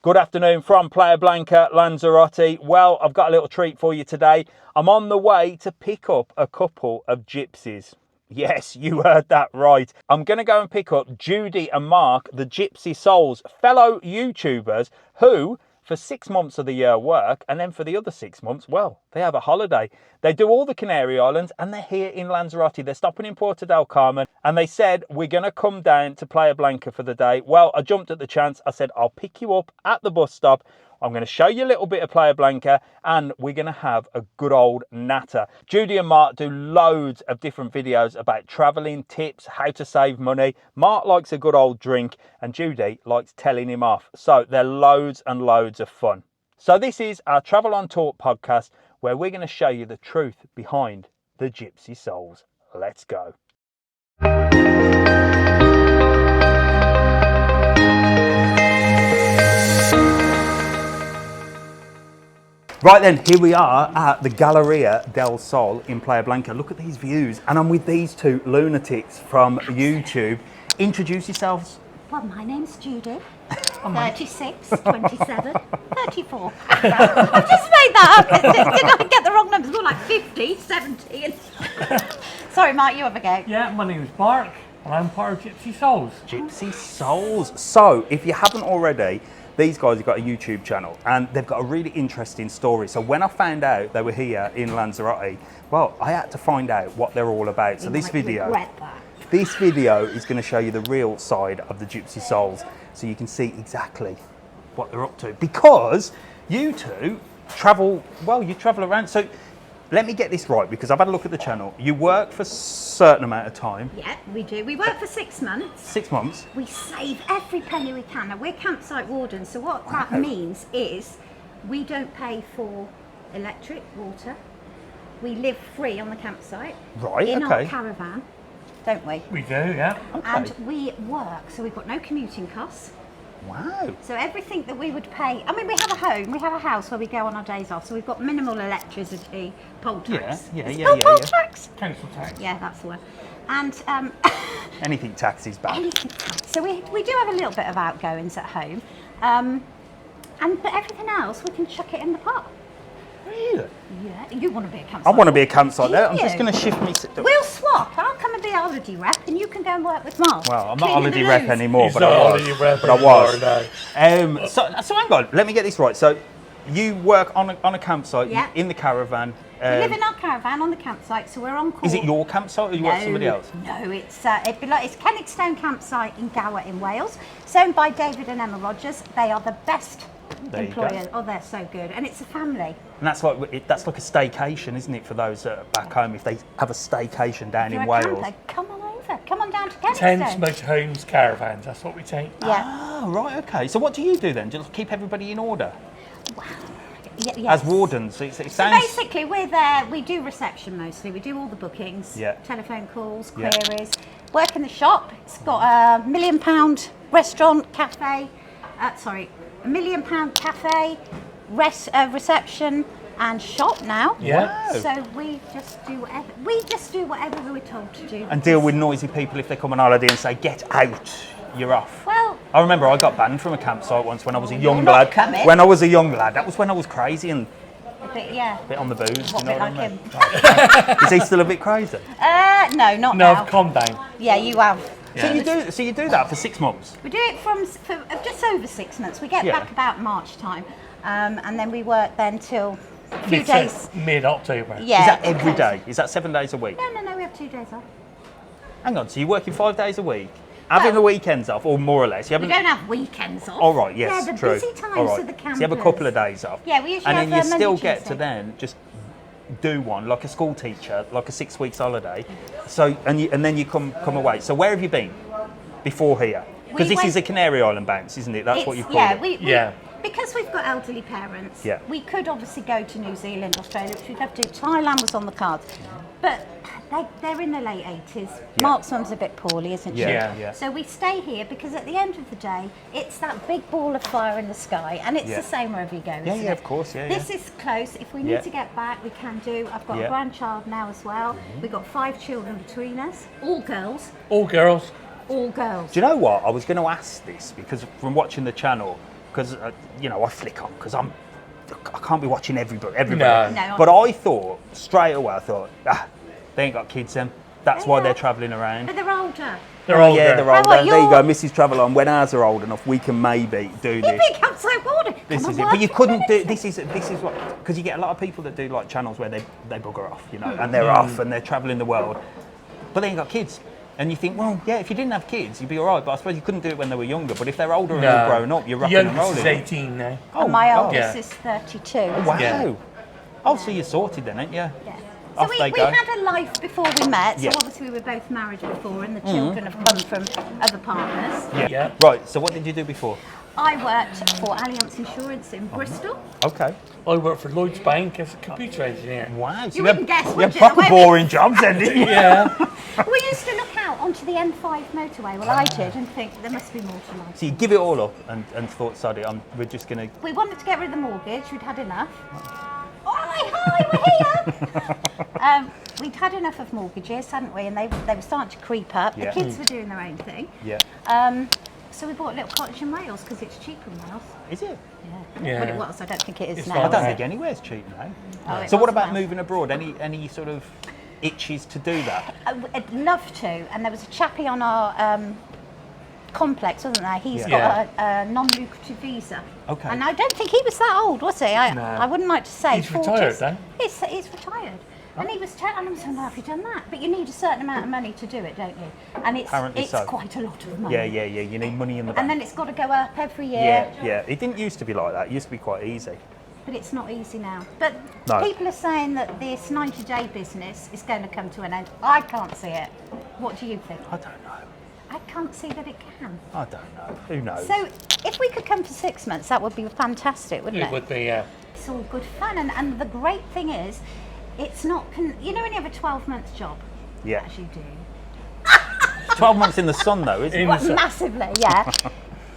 Good afternoon from Playa Blanca, Lanzarote. Well, I've got a little treat for you today. I'm on the way to pick up a couple of gypsies. Yes, you heard that right. I'm going to go and pick up Judy and Mark, the Gypsy Souls, fellow YouTubers who, for 6 months of the year, work, and then for the other 6 months, well, they have a holiday. They do all the Canary Islands, and they're here in Lanzarote. They're stopping in Puerto del Carmen, and they said, we're going to come down to Playa Blanca for the day. Well, I jumped at the chance. I said, I'll pick you up at the bus stop. I'm going to show you a little bit of Playa Blanca, and we're going to have a good old natter. Judy and Mark do loads of different videos about traveling, tips, how to save money. Mark likes a good old drink, and Judy likes telling him off. So they're loads and loads of fun. So this is our TravelON Talk podcast, where we're going to show you the truth behind the Gypsy Souls. Let's go. Right then, here we are at the Galleria del Sol in Playa Blanca. Look at these views, and I'm with these two lunatics from YouTube. Introduce yourselves. Well, my name's Judy, 36, 27, 34. I've just made that up. Did I get the wrong numbers? More like 50, 70. And sorry, Mark, you have a go. Yeah, my name's Mark, and I'm part of Gypsy Souls. Gypsy Souls. So, if you haven't already, these guys have got a YouTube channel, and they've got a really interesting story. So when I found out they were here in Lanzarote, well, I had to find out what they're all about. So You this might video regret that. This video is going to show you the real side of the Gypsy Souls, so you can see exactly what they're up to. Because you two travel, well, you travel around. So let me get this right, because I've had a look at the channel. You work for a certain amount of time. Yeah, we do. We work for 6 months. 6 months. We save every penny we can. Now, we're campsite wardens, so what that means is we don't pay for electric, water. We live free on the campsite. Right, in okay. our caravan, don't we? We do, yeah. Okay. And we work, so we've got no commuting costs. Wow. So everything that we would pay, I mean, we have a home, we have a house where we go on our days off, so we've got minimal electricity, poll tax. Poll tax? Council tax. Yeah, that's the one. And Anything tax is bad. anything tax. So we do have a little bit of outgoings at home, but everything else we can chuck it in the pot. Really? Yeah, you want to be a campsite? I want to be a campsite there. I'm Do just you? going to shift me. We'll swap. I'll come and be a holiday rep, and you can go and work with Mark. Well, I'm not Cleaning holiday the rep loos. anymore, He's but not I holiday was. rep But I anymore, was. So hang on. Let me get this right. So you work on a campsite Yeah. in the caravan. We live in our caravan on the campsite, so we're on call. Is it your campsite or you work for somebody else? No, it's Kenigstone campsite in Gower in Wales. It's owned by David and Emma Rogers. They are the best There you go. employers. Oh, they're so good, and it's a family. And that's like a staycation, isn't it, for those back home if they have a staycation down You're in a Wales? camper, come on over. Come on down to Kenigstone. Tents, motorhomes, caravans, that's what we take. Yeah. Ah, right. Okay. So what do you do then? Just keep everybody in order Yes. as wardens. It So sounds. basically, we're there. We do reception mostly. We do all the bookings, Yeah. telephone calls, Yeah. queries. Work in the shop. It's got a £1 million restaurant, cafe. £1 million cafe, reception, and shop now. Yeah. Wow. So we just do whatever we're told to do. And deal with noisy people if they come on holiday and say, "Get out, you're off." Well, I remember I got banned from a campsite once when I was a young you're not lad. coming. When I was a young lad, that was when I was crazy and but yeah. a bit on the booze. What, You know bit what like I mean? him? Is he still a bit crazy? No, not No, now. calm down. Yeah, you have. Yeah. So you do that for 6 months. We do it for just over 6 months. We get Yeah. back about March time, and then we work then till a few days. Mid-October. Yeah. Is that every day? Is that 7 days a week? No, we have 2 days off. Hang on, so you're working 5 days a week, having the weekends off, or more or less? You We haven't. don't have weekends off. All right, yes, Yeah, the true. busy times All right. of the campers. So you have a couple of days off. Yeah, we usually and have then you Monday, still get to Tuesday. then just do one like a school teacher, like a 6 weeks holiday. So and then you come away. So where have you been before here? Because We this is went- a Canary Island bounce, isn't it? That's what you've called it. Yeah. Because we've got elderly parents, Yeah. we could obviously go to New Zealand, Australia, which we'd have to do. Thailand was on the cards. But they're in their late 80s. Yeah. Mark's mum's a bit poorly, isn't she? Yeah. Yeah. So we stay here because at the end of the day, it's that big ball of fire in the sky, and it's Yeah. the same wherever you go, isn't Yeah, it? of course, yeah, This is close. If we need Yeah. to get back, we can do. I've got Yeah. a grandchild now as well. We've got 5 children between us, all girls, All girls. all girls. Do you know what? I was going to ask this because from watching the channel, because I flick on because I can't be watching everybody. No. But I thought straight away, they ain't got kids then. That's why they're travelling around. But they're older. They're older. Yeah, they're How older. about There you your- go, Mrs. TravelON. When ours are old enough, we can maybe do You this. become so bored. This Come is and it. But you work couldn't do. minutes. This is what, because you get a lot of people that do like channels where they bugger off, and they're off and they're travelling the world, but they ain't got kids. And you think, well, yeah, if you didn't have kids, you'd be all right. But I suppose you couldn't do it when they were younger. But if they're older and they're grown up, you're rocking and Youngest rolling. is 18 now. Oh, And my oh. oldest Yeah. is 32. Wow. Yeah. Oh, so you're sorted then, ain't you? Yeah. Off So they we go. had a life before we met. So Yeah. obviously we were both married before, and the children have come from other partners. Yeah. Right. So what did you do before? I worked for Allianz Insurance in Bristol. Okay. I worked for Lloyd's Bank as a computer engineer. Wow. So You wouldn't guess, you would had you? proper The way boring jobs then, didn't you? Yeah. We used to look out onto the M5 motorway, well I did, and think there must be more to life. So you give it all up and thought, sorry, we're just gonna. We wanted to get rid of the mortgage, we'd had enough. Oh, hi, we're here! We'd had enough of mortgages, hadn't we? And they were starting to creep up. Yeah. The kids were doing their own thing. Yeah. So we bought a little cottage in Wales because it's cheaper in Wales. Is it? Yeah. Yeah. Well, it was. I don't think it is It's now. I not don't Right. think anywhere's cheap now. Oh, it So what was about now. moving abroad? Any sort of itches to do that? I'd love to. And there was a chappie on our complex, wasn't there? He's Yeah. got a non-lucrative visa. Okay. And I don't think he was that old, was he? I wouldn't like to say. He's retired, 40s. though. He's retired. And he was and I'm so, no, have you done that? But you need a certain amount of money to do it, don't you? And Apparently it's so. quite a lot of money. Yeah. You need money in the bank. And then it's got to go up every year. Yeah. It didn't used to be like that. It used to be quite easy. But it's not easy now. But No. people are saying that this 90-day business is going to come to an end. I can't see it. What do you think? I don't know. I can't see that it can. I don't know. Who knows? So if we could come for 6 months, that would be fantastic, wouldn't it? It would be, yeah. It's all good fun. And the great thing is, it's not, you know when you have a 12-month job? Yeah. As you do. 12 months in the sun though, isn't it? Well, massively, yeah.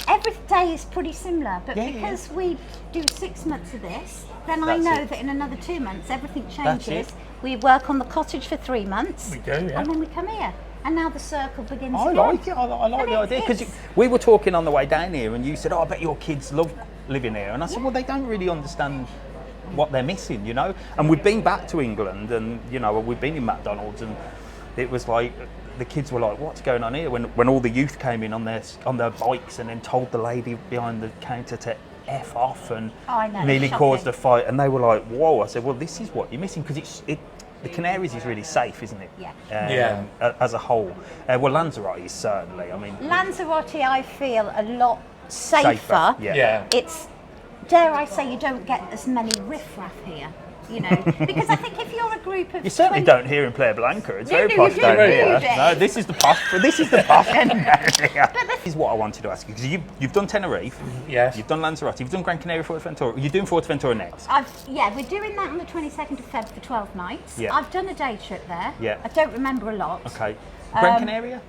Every day is pretty similar, but Yeah, because we do 6 months of this, then I That's know it. that in another 2 months everything That's changes. it. We work on the cottage for 3 months. We do, yeah. And then we come here. And now the circle begins I again. like it. I like And the idea because it's- we were talking on the way down here, and you said, "Oh, I bet your kids love living here." And I said, "Well, they don't really understand what they're missing, you know." And we've been back to England, and we've been in McDonald's, and it was like the kids were like, "What's going on here?" When all the youth came in on their bikes, and then told the lady behind the counter to F off, and Oh, I know, nearly shocking. caused a fight, and they were like, "Whoa!" I said, "Well, this is what you're missing because the Canaries is really safe, isn't it? Yeah. As a whole. Well, Lanzarote is certainly. I mean, Lanzarote, I feel a lot safer. Yeah. Yeah. It's, dare I say, you don't get as many riffraff here, because I think if you're a group of You certainly 20 don't hear in Playa Blanca. It's No, very no, posh you down don't, here. do you? No, this is the posh. This is the posh end down here. This is what I wanted to ask you because you've done Tenerife. Yes. You've done Lanzarote. You've done Gran Canaria, Fuerteventura. You're doing Fuerteventura next. we're doing that on the 22nd of Feb for 12 nights. Yeah. I've done a day trip there. Yeah. I don't remember a lot. Okay. Gran Canaria.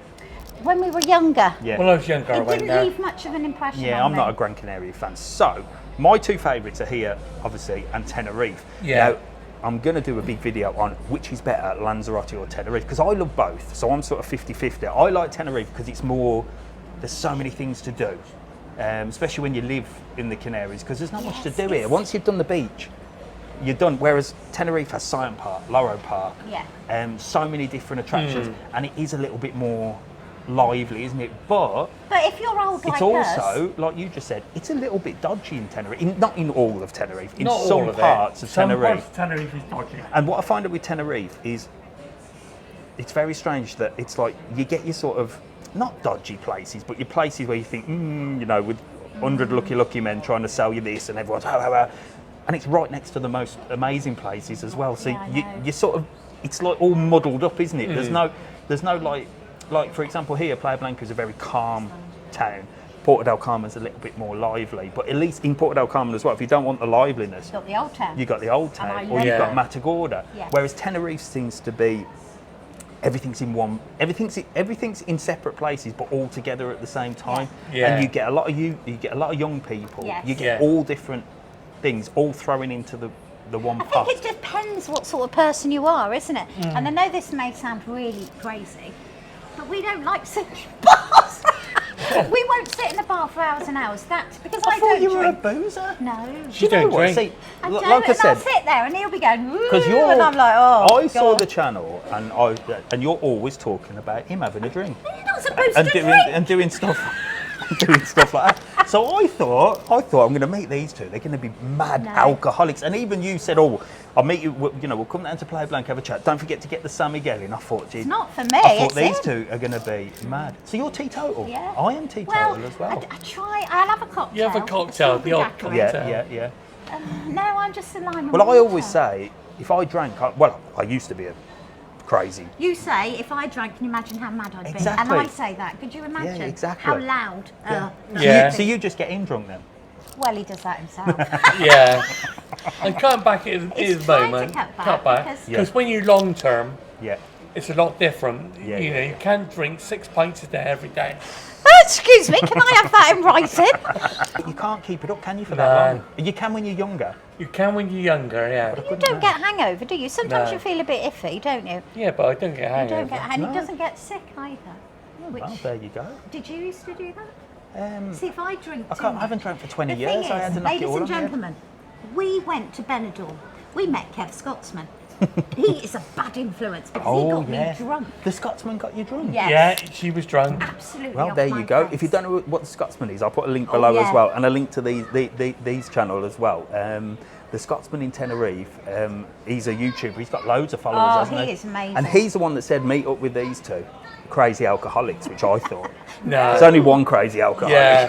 When we were younger, Yeah. When I was younger, I it went didn't there. leave much of an impression Yeah, on I'm me. not a Gran Canaria fan. So, my two favourites are here, obviously, and Tenerife. Yeah. Now, I'm going to do a big video on which is better, Lanzarote or Tenerife, because I love both. So I'm sort of 50-50. I like Tenerife because it's more, there's so many things to do, especially when you live in the Canaries, because there's not much to Yes, do here. it's- Once you've done the beach, you're done. Whereas Tenerife has Science Park, Loro Park, Yeah. so many different attractions, and it is a little bit more lively, isn't it? But But if you're old like it's us, also, like you just said, it's a little bit dodgy in Tenerife. Not in all of Tenerife, in Not some all of parts it. of Some Tenerife. parts of Tenerife is dodgy. And what I find out with Tenerife is it's very strange that it's like you get your sort of, not dodgy places, but your places where you think, with 100 lucky men trying to sell you this and everyone's, and it's right next to the most amazing places as well. So Yeah, I know. you sort of, it's like all muddled up, isn't it? There's no like for example here, Playa Blanca is a very calm town. Porto del Carmen's a little bit more lively, but at least in Porto del Carmen as well, if you don't want the liveliness, you've got the old town. you got the old And I town, or love you've that. got Matagorda. Yeah. Whereas Tenerife seems to be everything's in one, everything's in separate places, but all together at the same time. Yeah. And you get a lot of young people. Yes. You get Yeah. all different things, all thrown into the one I pot. think it depends what sort of person you are, isn't it? And I know this may sound really crazy, but we don't like sushi bars. We won't sit in a bar for hours and hours. That's because I I thought don't you were a drink. boozer. No. You don't drink. See, I like don't, I and I'll said, sit there and he'll be going, because "Ooh," and I'm like, oh, I saw God. the channel, and you're always talking about him having a drink You're not supposed and to doing drink. and doing stuff, doing stuff like that. So I thought I'm going to meet these two. They're going to be mad No. alcoholics. And even you said, "Oh, I'll meet you. We'll come down to Playa Blanca, have a chat. Don't forget to get the San Miguel in." I thought, geez, It's not for me. I thought it's these him. two are going to be mad. So you're teetotal. Yeah. I am teetotal as well. I try. I'll have a cocktail. You have a cocktail, the odd strawberry yeah, cocktail. yeah. daiquiri. No, I'm just a lime and Well, I water. always say, if I drank, I used to be a crazy. You say, if I drank, can you imagine how mad I'd be? Exactly. And I say that. Could you imagine? exactly. How loud? Yeah. So you just get in drunk then? Well, he does that himself. Yeah. And cut back at It's his trying to moment. cut back because- Because when you're long term, Yeah. it's a lot different. Yeah, you know, yeah. you can't drink 6 pints a day every day. Excuse me, can I have that in writing? You can't keep it up, can you, for that No. long? You can when you're younger. You can when you're younger, yeah. You don't get hangover, do you? Sometimes No. you feel a bit iffy, don't you? Yeah, but I don't get You hangover. don't get, and No. he doesn't get sick either. Which, Well, there you go. did you used to do that? Um, See, if I drink I too can't. I much- haven't drank for 20 The years. thing I had is, to knock it ladies all and on the head. gentlemen, we went to Benidorm. We met Kev Scotsman. He is a bad influence because he got me drunk. The Scotsman got you drunk. Yes. Yeah, she was drunk. Absolutely. Well, off there my you go. face. If you don't know what the Scotsman is, I'll put a link below yeah. as well, and a link to these channel as well. The Scotsman in Tenerife, he's a YouTuber. He's got loads of followers, Oh, hasn't he? he is amazing. And he's the one that said meet up with these two crazy alcoholics, which I thought. No. There's only one crazy alcoholic. Yeah.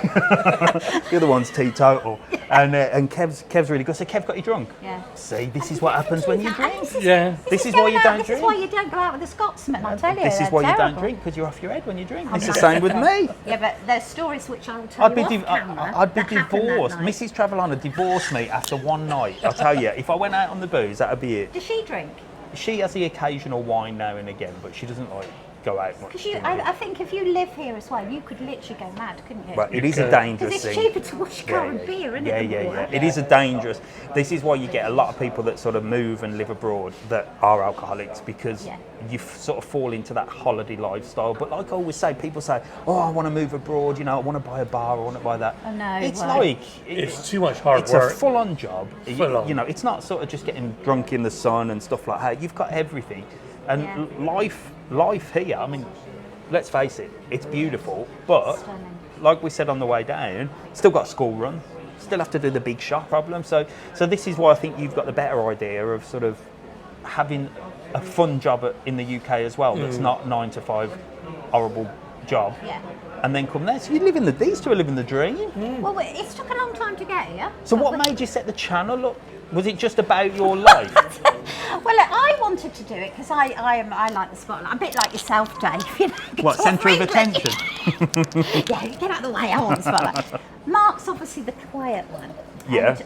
The other one's teetotal. And Kev's really good. So Kev got you drunk. Yeah. See, this is what happens when you drink. Yeah. This is why you don't This drink. is why you don't go out with a Scotsman, I tell you. This is they're why you don't terrible. drink, because you're off your head when you drink. I'm It's the not- same with me. Yeah, but there's stories which I will tell I'd you be, off camera I'd be that happened that divorced. night. Mrs. TravelON had divorced me after one night. I'll tell you, if I went out on the booze, that'd be it. Does she drink? She has the occasional wine now and again, but she doesn't like go out much. Because I think if you live here as well, you could literally go mad, couldn't you? Well, it is a could. dangerous Because it's thing. cheaper to wash a car and beer, isn't yeah, it? yeah, than yeah. water? It is a dangerous. This is why you get a lot of people that sort of move and live abroad that are alcoholics, because Yeah. you sort of fall into that holiday lifestyle. But like I always say, people say, "Oh, I want to move abroad. You know, I want to buy a bar. I want to buy that." Oh, no, It's well- like It's too much hard it's work. a full-on job. Full on. You know, it's not sort of just getting drunk in the sun and stuff like that. You've got everything, and Yeah. life here. I mean, let's face it, it's beautiful, but Stunning. like we said on the way down, still got a school run, still have to do the big shop problem. So this is why I think you've got the better idea of sort of having a fun job in the UK as well. That's not 9 to 5 horrible job. Yeah. And then come there. So you live in these two are living the dream. Well, it's took a long time to get here. So what made you set the channel up? Was it just about your life? Well, I wanted to do it because I like the spotlight. I'm a bit like yourself, Dave. You know, What, centre of attention? Yeah, get out of the way. I want the spotlight. Mark's obviously the quiet one. Yeah. And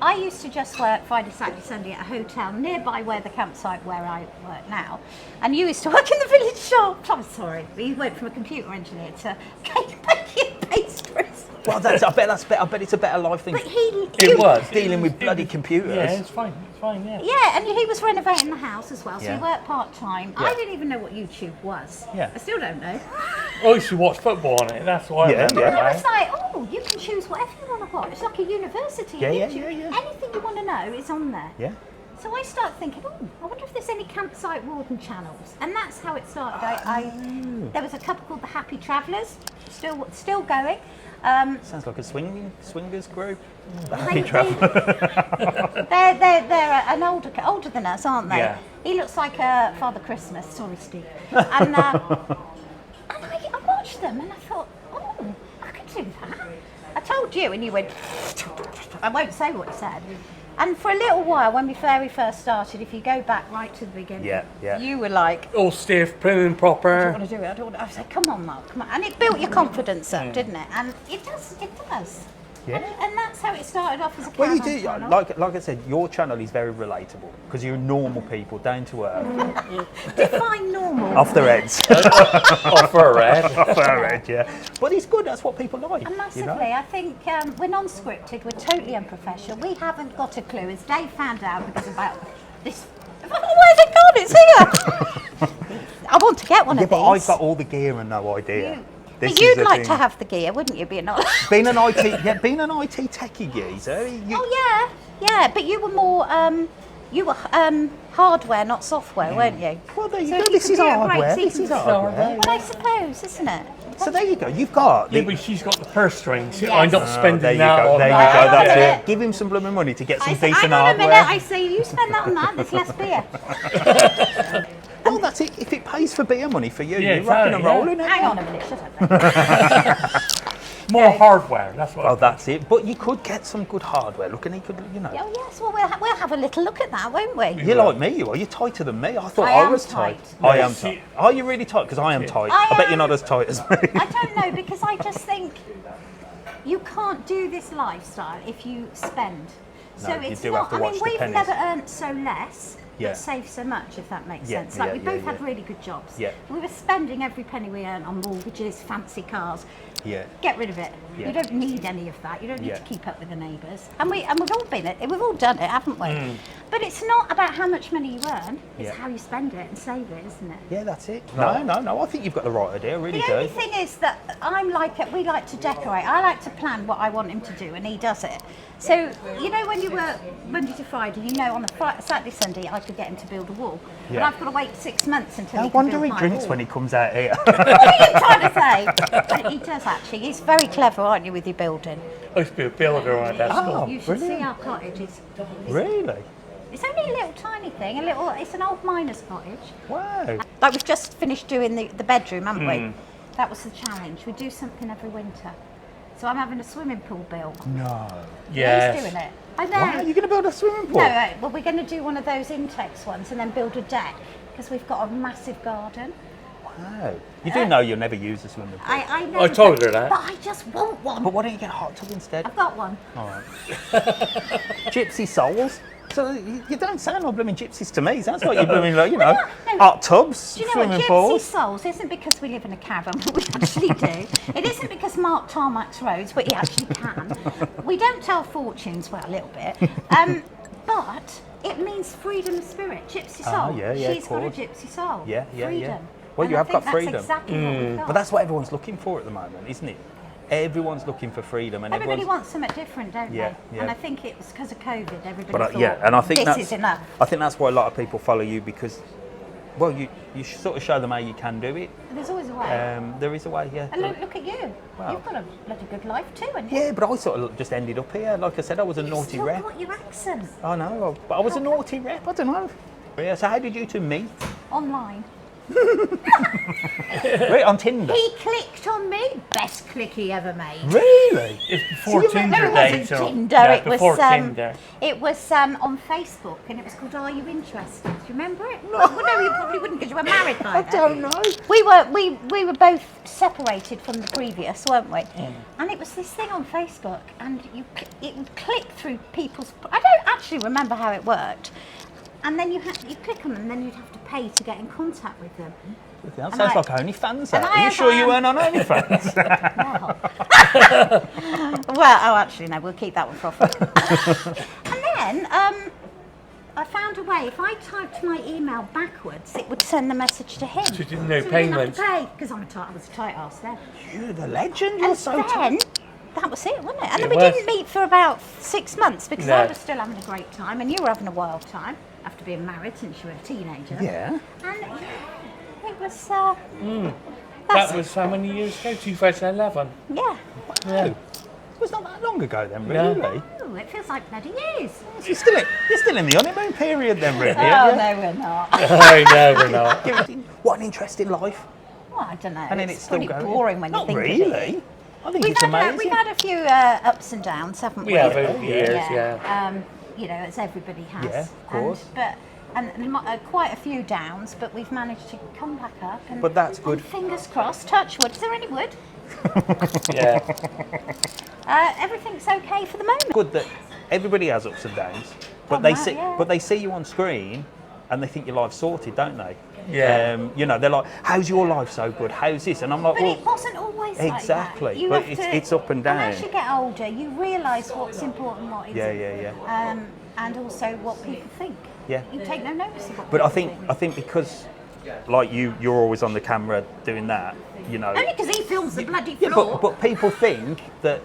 I used to just work Friday, Saturday, Sunday at a hotel nearby where the campsite where I work now. And you used to work in the village shop. I'm sorry, but you went from a computer engineer to cake baking pastries. Well, I bet it's a better life than But he It was. dealing with bloody computers. Yeah, it's fine. It's fine, yeah. Yeah, and he was renovating the house as well, so Yeah. he worked part-time. Yeah. I didn't even know what YouTube was. Yeah. I still don't know. I used to watch football on it. That's why I Yeah, remember yeah. And I it. was like, oh, you can choose whatever you want to watch. It's like a university. Yeah, yeah, YouTube. yeah. Anything you want to know is on there. Yeah. So I started thinking, oh, I wonder if there's any campsite warden channels. And that's how it started. There was a couple called the Happy Travellers, still going. Sounds like a swingers group. The They- Happy they- Traveller. They're an older than us, aren't they? Yeah. He looks like Father Christmas. Sorry, Steve. And I watched them and I thought, oh, I could do that. I told you, and you went. I won't say what you said. And for a little while, when we very first started, if you go back right to the beginning, Yeah, yeah. you were like, All stiff, prim and I don't proper. want to do it. I don't want to. I said, come on, Mark, come on. And it built your confidence up, didn't it? And it does. Yeah. And that's how it started off as a Well, you caravan do. channel. Like I said, your channel is very relatable because you're normal people, down to earth, Define normal. off their heads, Off her red. off their head. Yeah. But it's good. That's what people like. And massively, You know? I think we're non-scripted, we're totally unprofessional. We haven't got a clue, as Dave found out because about this. Where's it gone? It's here. I want to get one Yeah, of but these. I've got all the gear and no idea. This But is you'd the like thing. to have the gear, wouldn't you? Being honest. being an IT techie geezer. Oh yeah. But you were more hardware, not software, weren't you? Well, there you So go. if This is can do it hardware. right, so you This can is do it. hardware. Well, I suppose, isn't it? So there you go. You've got. Yeah, but she's got the purse strings. Yes. I'm not Oh, spending there you that go. on There you that. go. That's Yeah. it. Give him some blooming money to get some I say, decent hang on a hardware. minute, I say, you spend that on that, there's less beer. Well, that's it. If it pays for beer money for you, Yeah, you're rocking and exactly, yeah. rolling. Hang on a minute, shut up. More hardware. That's what. Oh, that's it. But you could get some good hardware. Look, and he could, you know. Oh yes, well we'll have a little look at that, won't we? You're like me, you are. You're tighter than me. I thought I I am was tight. tight. I am See- tight. Are you really tight? Because I am tight. I I bet you're am. not as tight as me. I don't know, because I just think you can't do this lifestyle if you spend. So No, you it's do not. have to I mean, watch the we've pennies. never earned so less, Yeah. but saved so much, if that makes Yeah, sense. Like yeah, we yeah, both yeah. had really good jobs. Yeah. We were spending every penny we earned on mortgages, fancy cars. Yeah. Get rid of it. Yeah. You don't need any of that. You don't need Yeah. to keep up with the neighbours. And we've all been it. We've all done it, haven't we? Mm. But it's not about how much money you earn. It's Yeah. how you spend it and save it, isn't it? Yeah, that's it. No. I think you've got the right idea. I really The do. only thing is that we like to decorate. I like to plan what I want him to do, and he does it. So you know, when you work Monday to Friday, you know, on the Saturday, Sunday, I could get him to build a wall, but Yeah. I've got to wait 6 months until I he can wonder build he my drinks wall. when he comes out here. What are you trying to say? But he does actually. He's very clever, aren't you, with your building? I used to be a builder when I was at school. Oh, You should brilliant. see our cottage. Really? It's only a little tiny thing. It's an old miner's cottage. Wow. Like we've just finished doing the bedroom, haven't we? That was the challenge. We do something every winter. So I'm having a swimming pool built. No. Yes. He's doing it. I know. Wow, you're going to build a swimming pool? No, right. Well, we're going to do one of those Intex ones and then build a deck because we've got a massive garden. Wow. You do know you'll never use a swimming pool. I know. I told her that. But I just want one. But why don't you get a hot tub instead? I've got one. All right. Gypsy Souls? So you don't sound like blooming gypsies to me. Sounds like you're blooming, like, you know, No. hot tubs, Do you know swimming what? Gypsy pools. Souls isn't because we live in a caravan, but we actually do. It isn't because Mark tarmacs roads, but he actually can. We don't tell fortunes, well, a little bit. But it means freedom of spirit. Gypsy soul. Ah, yeah, She's of got a course. gypsy soul. Yeah, yeah, freedom. yeah. Well, And you I have got think freedom. That's exactly what we've got. But that's what everyone's looking for at the moment, isn't it? Everyone's looking for freedom, and Everybody everyone's. wants something different, don't Yeah, they? yeah. And I think it was because of COVID. Everybody But thought, yeah, and I think this that's is enough. I think that's why a lot of people follow you because, well, you sort of show them how you can do it. There's always a way. There is a way, yeah. And look at you. Wow. You've got a bloody good life too, haven't you? Yeah, but I sort of just ended up here. Like I said, I was a You've naughty still rep. got your accent. I know, but I was a naughty rep. I don't know. Yeah. So how did you two meet? Online. Right, on Tinder. He clicked on me. Best click he ever made. Really? It's before you Tinder No, it days. wasn't or- Tinder. Yeah, it was before Tinder. It was on Facebook, and it was called "Are You Interested?" Do you remember it? Well, no, you probably wouldn't because you were married by I then. don't know. We were both separated from the previous, weren't we? And it was this thing on Facebook, and it would click through people's. I don't actually remember how it worked. And then you click on them, and then you'd have to pay to get in contact with them. That And sounds I- like OnlyFans. and That. I Are you have, sure you weren't on OnlyFans? Well, oh, actually, no, we'll keep that one for off. And then I found a way. If I typed my email backwards, it would send the message to him. So you didn't know so payments. Because I was a tight ass then. You're the legend. You're And so then tight. that was it, wasn't it? And It then we was. didn't meet for about 6 months because No. I was still having a great time and you were having a wild time after being married since you were a teenager. Yeah. And yeah, it was. That was how many years ago? 2011. Yeah. Yeah. It was not that long ago then, No. really. Oh, it feels like bloody years. You're still in the honeymoon period then, really. Oh aren't no, we're not. I know we're not. you? What an interesting life. Well, I don't know. And then it's still pretty going. boring when Not you think really. of it. I think it's amazing. We've had a few ups and downs, haven't we? We have over the years, Yeah. yeah. You know, as everybody has. Yeah, of course. And quite a few downs, but we've managed to come back up. And, But that's good. and fingers crossed. Touch wood. Is there any wood? Yeah. Everything's okay for the moment. Good that everybody has ups and downs, but Oh, they wow, see yeah. but they see you on screen and they think your life's sorted, don't they? Yeah. You know, they're like, "How's your life so good? How's this?" And I'm like, But "Well, it wasn't always exactly, like that. You but have it's up and down. as you get older, you realise what's important, what isn't. Yeah. And also what people think. Yeah. You take no notice of what But people I think think. because like you're always on the camera doing that, you know. Only because he films the bloody Yeah, floor. but people think that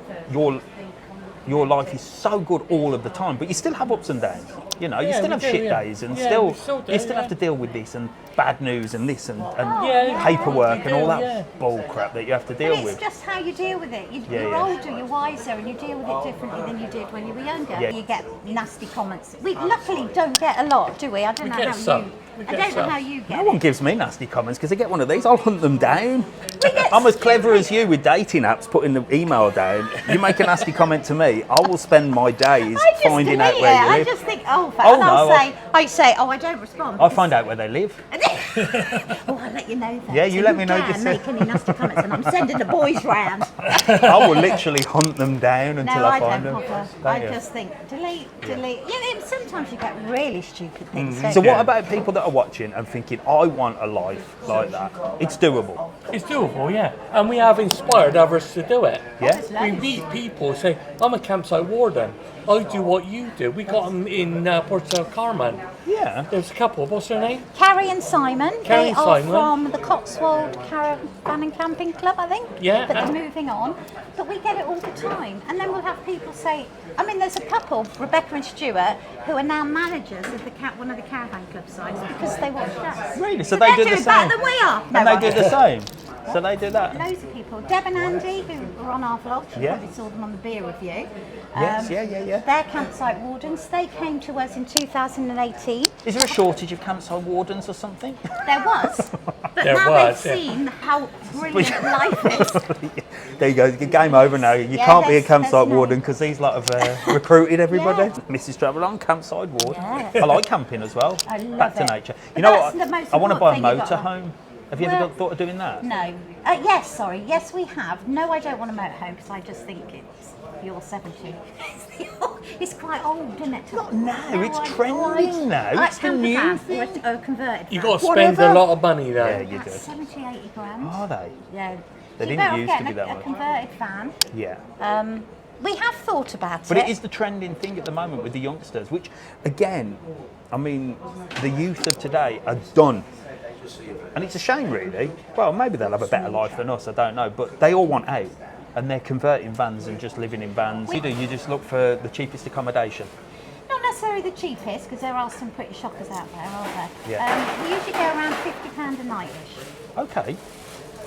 your life is so good all of the time, but you still have ups and downs. You know, you Yeah, still we have do, shit yeah. days, and Yeah, still we still do, you still yeah. have to deal with this and bad news and this and Yeah, paperwork we and all do, that yeah. bull crap that you have to But deal it's with. just how you deal with it. Yeah, You're yeah. older, you're wiser, and you deal with it differently than you did when you were younger. Yeah. You get nasty comments. We luckily don't get a lot, do we? I don't know get how some. you. We I get don't know some. how you get No one it. gives me nasty comments because I get one of these. I'll hunt them down. get I'm as clever stupid- as you with dating apps, putting the email down. You make a nasty comment to me, I will spend my days I just finding delete out where it. you I live. just think, oh, Oh, and I'll no, say, I say, oh, I don't respond. I'll find out where they live. Oh, I'll let you know then. Yeah, you let me know, Can just make any nasty comments, and I'm sending the boys round. I will literally hunt them down No, until I I find don't them. bother. Don't I you? just think delete. Yeah, and sometimes you get really stupid things. don't So you? what about people that are watching and thinking, I want a life like that? It's doable. It's doable, yeah. And we have inspired others to do it. Yeah? There's We loads. meet people say, I'm a campsite warden. I do what you do. We got them in Puerto Carmen. Yeah. There's a couple. What's their name? Carrie and Simon. Carrie They and are Simon. from the Cotswold Caravan and Camping Club, I think. Yeah. But they're moving on. But we get it all the time. And then we'll have people say, I mean, there's a couple, Rebecca and Stuart, who are now managers of one of the caravan club sites because they watched us. Really? So they're they do the doing better same? than we are. No, And they I do don't. the same. So they do that. Loads of people. Deb and Andy, who were on our vlog, you Yeah. probably saw them on the beer review. Yes, yeah. They're campsite wardens. They came to us in 2018. Is there a shortage of campsite wardens or something? There was, but There now was, they've yeah. seen how brilliant life is. There you go, game over now. You Yeah, can't be a there's campsite no- warden because these lot have recruited everybody. Yeah. Mrs. TravelON, campsite ward. Yeah. I like camping as well. I love Back to it. nature. But You know that's what? the most I want to buy a important thing you've got motorhome. Have you ever Well- thought of doing that? No. Yes, we have. No, I don't want a motorhome because I just think you're 70. It's quite old, isn't it? Not now, it's trending now. Like It's the new camper van thing. or a converted You've van. got to spend Whatever. a lot of money Yeah, there. you That's do. 70, 80 grand. Are they? Yeah. They So didn't better off used to getting be that a much. converted van. Yeah. We have thought about But it. it is the trending thing at the moment with the youngsters, which, again, I mean, the youth of today are done. And it's a shame, really. Well, maybe they'll have a better life than us, I don't know. But they all want out. And they're converting vans and just living in vans. You just look for the cheapest accommodation. Not necessarily the cheapest, because there are some pretty shockers out there, aren't there? Yeah. We usually go around £50 a night-ish. Okay.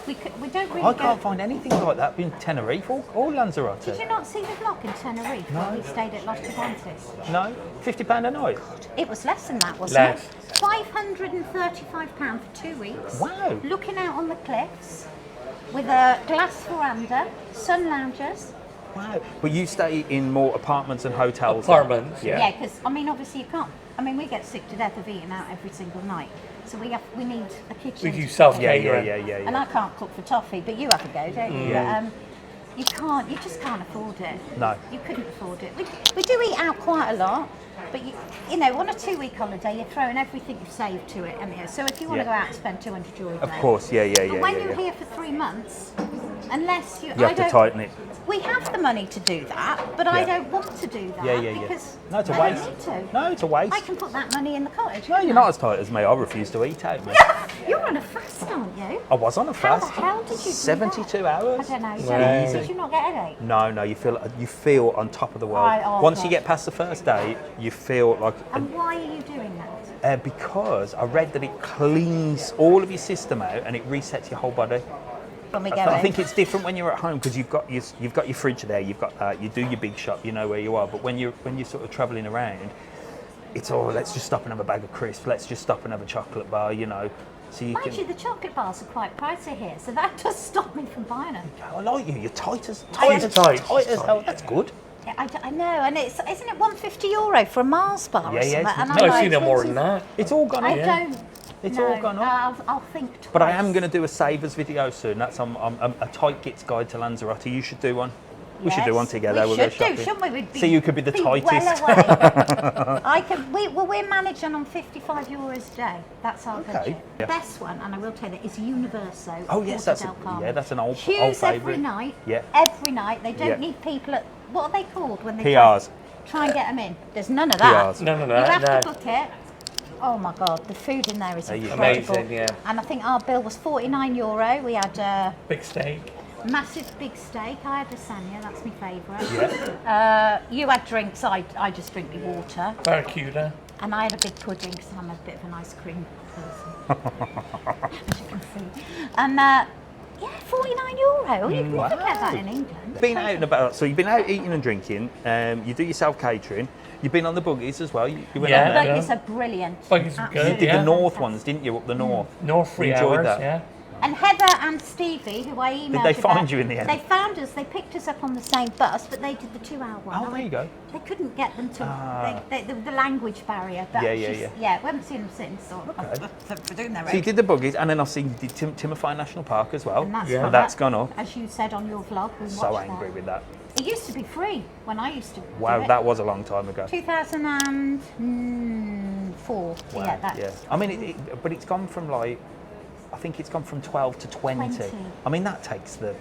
We don't really I go... can't find anything like that in Tenerife or Lanzarote. Did you not see the vlog in Tenerife when we stayed at Los Gigantes? No? £50 a night? It was less than that, wasn't Less. it? £535 for 2 weeks. Wow. Looking out on the cliffs with a glass veranda, sun loungers. Wow. But you stay in more apartments and hotels? Apartments, Yeah. Yeah, because I mean, obviously you can't. I mean, we get sick to death of eating out every single night, so we need a kitchen. We do to self-catering. Yeah. And I can't cook for toffee, but you have a go, don't you? Yeah. But, you just can't afford it. No. You couldn't afford it. We do eat out quite a lot, but you know, on a 2-week holiday, you're throwing everything you've saved to it. So if you want to Yeah. go out and spend 200 euros a Of day. course, yeah. But when you're here for 3 months, unless you have to tighten it. We have the money to do that, but I Yeah. don't want to do that Yeah. because No, it's a I waste. don't need to. No, it's a waste. I can put that money in the cottage. No, can't you're I? not as tight as me. I refuse to eat out, man. You're on a fast, aren't you? I was on a How the fast. hell did you do that? 72 hours. I don't know. Right. Did you not get a headache? No, you feel on top of the world. Oh, Once God. you get past the first day, you feel like And why are you doing that? because I read that it cleans all of your system out and it resets your whole body. When we go I in. think it's different when you're at home because you've got your fridge there, you've got that, you do your big shop, you know where you are. But when you're sort of travelling around, it's let's just stop and have a bag of crisps, let's just stop and have a chocolate bar, you know. So you Mind can. you, the chocolate bars are quite pricey here, so that does stop me from buying them. I like you. You're tight as Tight. hell. That's good. Yeah, I know, and isn't it €150 for a Mars bar or Yeah, something? it's- And No, I'm No, I've like, seen them more than that. It's all gone I up. don't. It's no, all gone up. I'll think twice. But I am going to do a savers video soon. That's a tight gits guide to Lanzarote. You should do one. We should do Yes, one together. We We'll go should do, shopping. shouldn't we? We'd be, So you could be the tightest. Well away. We're managing on €55 a day. That's our budget. Yeah. The best one, and I will tell you, is Universo. Oh, yes, Porto del Carmen. that's an old Queues favourite. every night. Yeah. Every night. They don't Yeah. need people at. What are they called when they PRs. try and get them in? There's none of that. PRs. No, You have no. to book it. Oh my God, the food in there is There you go. incredible. Amazing, yeah. And I think our bill was €49. We had a Big steak. massive big steak. I had lasagna, that's my favourite. Yeah. You had drinks, I just drink the water. Barracuda. And I had a big pudding because I'm a bit of an ice cream person, as you can see. And yeah, €49. You can get that in England. Been out and about, so you've been out eating and drinking. You do your self catering. You've been on the boogies as well. You went Yeah. on there. Buggies are brilliant. Buggies are You good, did yeah. the north ones, didn't you? Up the north. North 3 Enjoyed hours, that. yeah. And Heather and Stevie, who I emailed they about, find you in the end? They found us, they picked us up on the same bus, but they did the 2-hour one. Oh, there you go. They couldn't get them to, Ah. the language barrier. But Yeah, yeah, we haven't seen them since. So for doing their So you own. did the boogies, and then I've seen you did Timothy National Park as well. And that's, Yeah. what That's that- gone up. As you said on your vlog, we So watched angry that. with that. It used to be free when I used to Wow, do it. that was a long time ago. 2004. Wow, Yeah, that's yeah. I mean, but it's gone from like, I think it's gone from 12 to 20. 20. I mean, that takes the.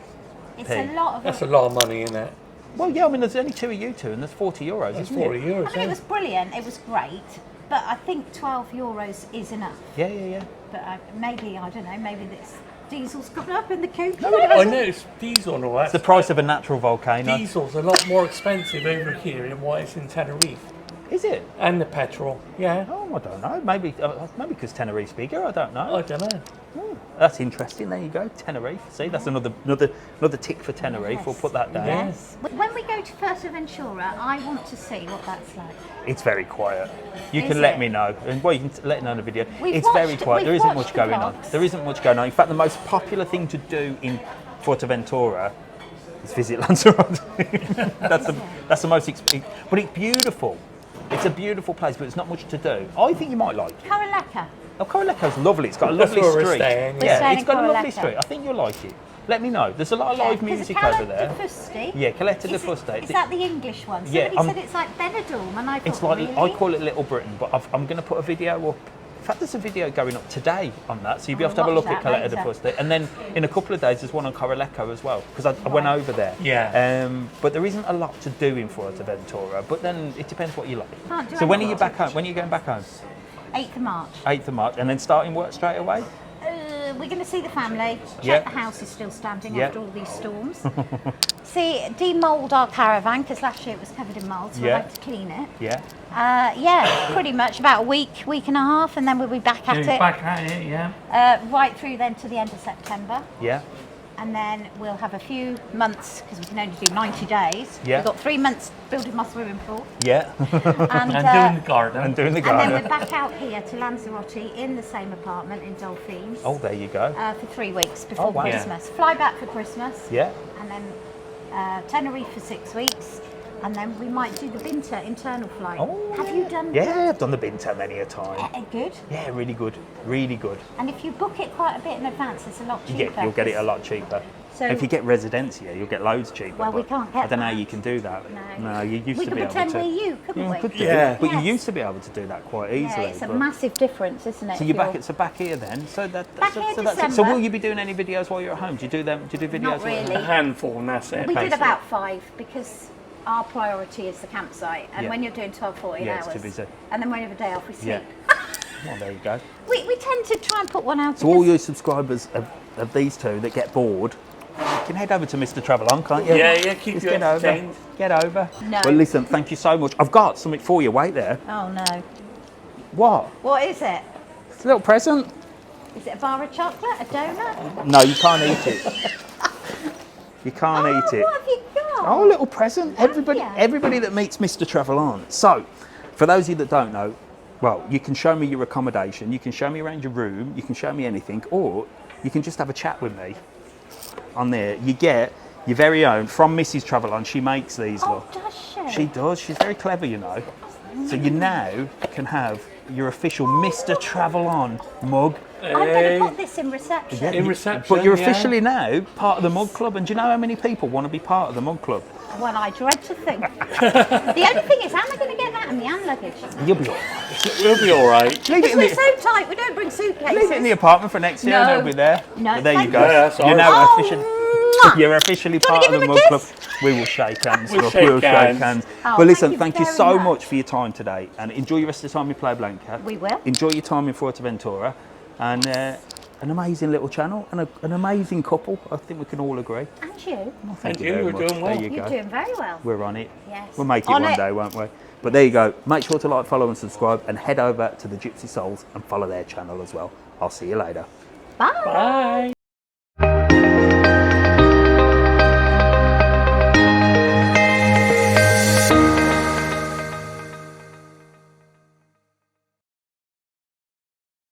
it's P. a lot of. That's a lot of money in it. Well, yeah. I mean, there's only two of you two, and there's €40, That's isn't 40 it? euros. I mean, it was brilliant. It was great, but I think €12 is enough. Yeah, yeah, yeah. But maybe I don't know. Maybe this diesel's coming up in the coop. I know it's diesel and all that. It's the price of a natural volcano. Diesel's a lot more expensive over here than what it's in Tenerife. Is it? And the petrol, yeah. Oh, I don't know. Maybe because Tenerife's bigger. I don't know. I don't know. Oh, that's interesting. There you go, Tenerife. See, that's another tick for Tenerife. We'll put that down. Yes. When we go to Fuerteventura, I want to see what that's like. It's very quiet. You Is can let it? me know. And well, you can let me know in the video. We've It's very watched- quiet. There we've isn't watched much the going on. vlogs. There isn't much going on. In fact, the most popular thing to do in Fuerteventura is visit Lanzarote. that's the most. But it's beautiful. It's a beautiful place, but there's not much to do. I think you might like it. Coraleca. Oh, Coraleco's lovely. It's got a That's lovely where we're street. staying, We're Yeah, staying it's in got a lovely Coraleca. street. I think you'll like it. Let me know. There's a lot of live music over there. Yeah, Caleta de Fuste. Is that the English one? Yeah, Somebody said it's like Benidorm, and I thought, It's like really? I call it Little Britain, but I'm going to put a video up. In fact, there's a video going up today on that, so you'll be able to have a watch look at that Caleta de later. Fuste. And then in a couple of days, there's one on Coraleco as well, because I went over there. Yeah. But there isn't a lot to do in Fuerteventura, but then it depends what you like. Can't do So when are anything. you back home? When are you going back home? 8th of March. 8th of March, and then starting work straight away? We're going to see the family, check Yeah. the house is still standing Yeah. after all these storms. Demould our caravan, because last year it was covered in mould, so Yeah. I'd like to clean it. Yeah. Yeah, pretty much about a week and a half, and then we'll be back at it. Back at it, yeah. Right through then to the end of September. Yeah. And then we'll have a few months, because we can only do 90 days. Yeah. We've got 3 months building my swimming pool. Yeah. And, And doing the garden. and doing the and then garden. we're back out here to Lanzarote in the same apartment in Dolphins Oh, there you go. for 3 weeks before Oh, wow. Christmas. Fly back for Christmas. Yeah. And then Tenerife for 6 weeks. And then we might do the Binter internal flight. Oh, Have you done Yeah, I've done the Binter many a time. Good. Yeah, really good. Really good. And if you book it quite a bit in advance, it's a lot cheaper. Yeah, you'll get it a lot cheaper. So- If you get Residencia, you'll get loads cheaper. Well, we but can't get I don't know how that. you can do that. No. you used We to could be able pretend to. we're you, couldn't we? Could do. Yeah. But Yes. you used to be able to do that quite easily. Yeah, it's a but- massive difference, isn't it? So if you're back. So back here then. So that. Back so, here so that's it. So December. will you be doing any videos while you're at home? Do you do them? Do you do videos? Not while you're at really. A handful, and that's it. We did basically. about 5 because our priority is the campsite, and Yeah. when you're doing 12, 14 Yeah, hours, it's too busy. and then when we have a day off, we Yeah. sleep. Well, there you go. We tend to try and put one out. So all because- your subscribers of these two that get bored, you can head over to Mr. TravelON, can't you? Yeah, yeah, keep Just you get over. entertained. Get over. No. Well, listen, thank you so much. I've got something for you. Wait there. Oh no! What? What is it? It's a little present. Is it a bar of chocolate? A donut? No, you can't eat it. You can't eat it. What have you got? Oh, a little present. Everybody, yeah. everybody that meets Mr. TravelON. So, for those of you that don't know, well, you can show me your accommodation, you can show me around your room, you can show me anything, or you can just have a chat with me on there. You get your very own from Mrs. TravelON. She makes these. Oh, Look, does she? she does. She's very clever, you know. So you now can have your official Mr. TravelOn mug. I'm going to put this in reception. In reception, But you're yeah. officially now part of the mug club. And do you know how many people want to be part of the mug club? Well, I dread to think. The only thing is, how am I going to get that in the hand luggage? You'll be all right. We'll be all right. Leave it Because in we're the, so tight, we don't bring suitcases. leave it in the apartment for next year and No. it'll be there. No, But there you thank go. you. Yeah, that's You're all now right. officially. Mwah. You're officially Do you part wanna of the give mug him a club. kiss? We will shake hands. We'll love, shake we'll hands. shake hands. Oh, But listen, thank thank you you so very much much. for your time today, and enjoy your rest of the time in Playa Blanca. We will. Enjoy your time in Fuerteventura, and an amazing little channel and an amazing couple. I think we can all agree. And you. Thank you you, very you're much. doing well. There you You're go. doing very well. We're on it. Yes. We'll make it On one it. day, won't we? But there you go. Make sure to like, follow, and subscribe, and head over to the Gypsy Souls and follow their channel as well. I'll see you later. Bye. Bye.